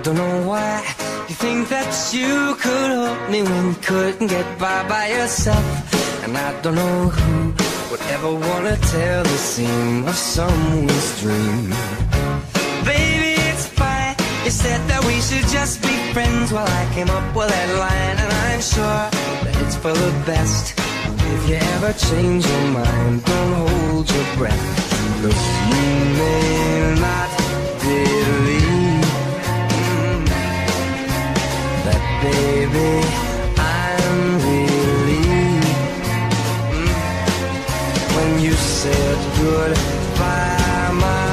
don't know why you think that you could hold me when you couldn't get by yourself. And I don't know who would ever wanna tell the seam of someone's dream. Baby, it's fine. You said that we should just be friends. Well, I came up with that line, and I'm sure that it's for the best. If you ever change your mind, don't hold your breath. Look, you may not believe that, baby, I'm relieved when you said goodbye. My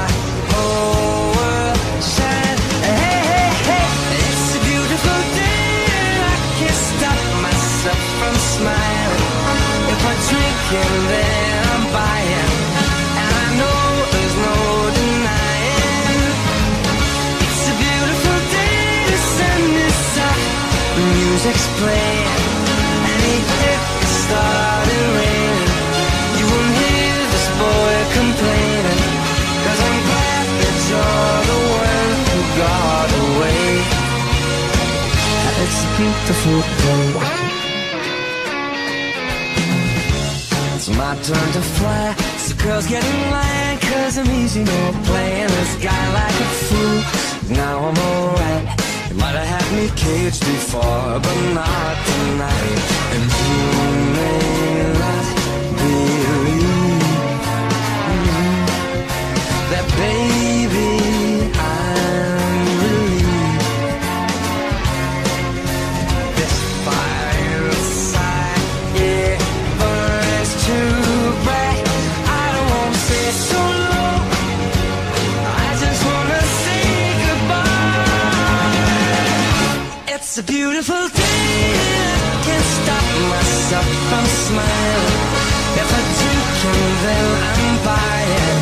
whole world shined. Hey, hey, hey, it's a beautiful day, and I can't stop myself from smiling. If I drink and then I'm buying, and I know there's no denying. It's a beautiful day, the sun is up, the music's playing, and if it started raining, you won't hear this boy complaining, 'cause I'm glad that you're the one who got away. It's a beautiful day. It's my turn to fly, so girls get in line, 'cause I'm easy, no playing this guy like a fool. Now I'm alright. You might have had me caged before, but not tonight. And you may not believe that, baby, I'm relieved. This fire inside, yeah, burns too bright. I don't wanna say so low, I just wanna say goodbye. It's a beautiful day, I can't stop myself from smiling. If I drink and then I'm buying,